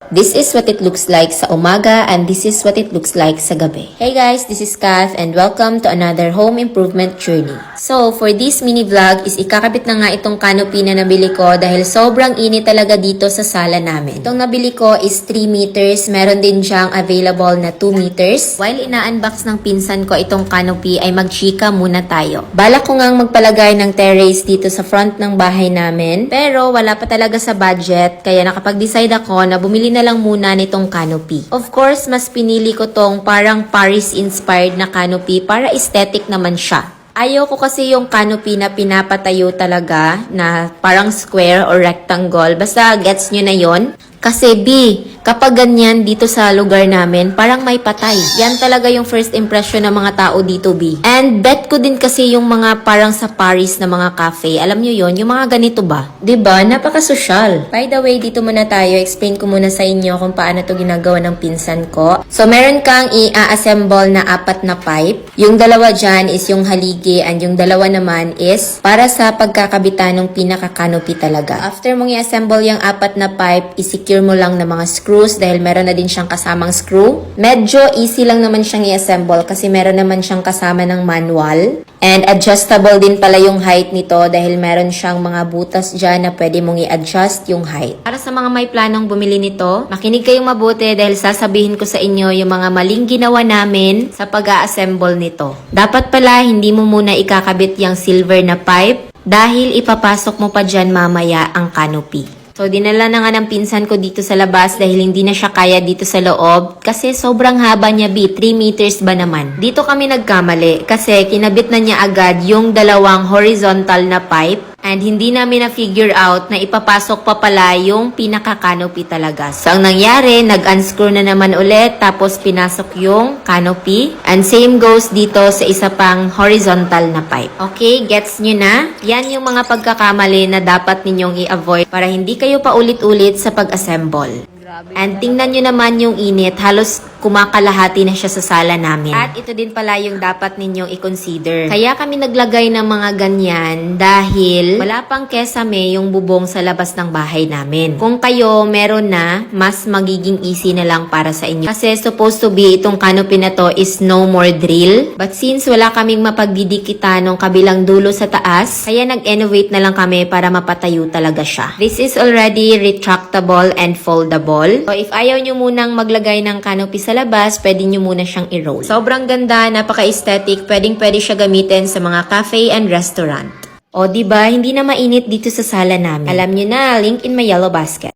This is what it looks like sa umaga and this is what it looks like sa gabi. Hey guys, this is Kath and welcome to another home improvement journey. So, for this mini vlog is ikakabit na nga itong canopy na nabili ko dahil sobrang init talaga dito sa sala namin. Itong nabili ko is 3 meters, meron din siyang available na 2 meters. While ina-unbox ng pinsan ko itong canopy ay magchika muna tayo. Balak ko ngang magpalagay ng terrace dito sa front ng bahay namin pero wala pa talaga sa budget kaya nakapag-decide ako na bumili na lang muna nitong canopy. Of course, mas pinili ko tong parang Paris-inspired na canopy para aesthetic naman siya. Ayoko kasi yung canopy na pinapatayo talaga na parang square or rectangle. Basta gets nyo na yon. Kasi B, kapag ganyan dito sa lugar namin, parang may patay. Yan talaga yung first impression ng mga tao dito, B. And bet ko din kasi yung mga parang sa Paris na mga cafe. Alam nyo yon, yung mga ganito ba? 'Di ba? Napaka-social. By the way, dito muna tayo. Explain ko muna sa inyo kung paano to ginagawa ng pinsan ko. So, meron kang i-assemble na 4 na pipe. Yung dalawa dyan is yung haligi and yung dalawa naman is para sa pagkakabitan ng pinaka-canopy talaga. After mong i-assemble yung 4 na pipe, secure mo lang ng mga screws dahil meron na din siyang kasamang screw. Medyo easy lang naman siyang i-assemble kasi meron naman siyang kasama ng manual. And adjustable din pala yung height nito dahil meron siyang mga butas dyan na pwede mong i-adjust yung height. Para sa mga may planong bumili nito, makinig kayong mabuti dahil sasabihin ko sa inyo yung mga maling ginawa namin sa pag-a-assemble nito. Dapat pala hindi mo muna ikakabit yung silver na pipe dahil ipapasok mo pa dyan mamaya ang canopy. So, dinala na nga ng pinsan ko dito sa labas dahil hindi na siya kaya dito sa loob kasi sobrang haba niya, B. 3 meters ba naman? Dito kami nagkamali kasi kinabit na niya agad yung dalawang horizontal na pipe and hindi namin na-figure out na ipapasok pa pala yung pinaka-canopy talaga. So, ang nangyari, nag-unscrew na naman ulit tapos pinasok yung canopy and same goes dito sa isa pang horizontal na pipe. Okay, gets nyo na? Yan yung mga pagkakamali na dapat ninyong i-avoid para hindi kayo paulit-ulit sa pag-assemble. And tingnan nyo naman yung init, halos kumakalahati na siya sa sala namin. At ito din pala yung dapat ninyong i-consider. Kaya kami naglagay ng mga ganyan dahil wala pang kesame yung bubong sa labas ng bahay namin. Kung kayo meron na, mas magiging easy na lang para sa inyo. Kasi supposed to be itong canopy na to is no more drill. But since wala kaming mapagdidikitan ng kabilang dulo sa taas, kaya nag-innovate na lang kami para mapatayo talaga siya. This is already retractable and foldable. So, if ayaw nyo munang maglagay ng canopy sa labas, pwede nyo muna siyang i-roll. Sobrang ganda, napaka-aesthetic, pwedeng-pwede siya gamitin sa mga cafe and restaurant. O, diba, hindi na mainit dito sa sala namin. Alam nyo na, link in my yellow basket.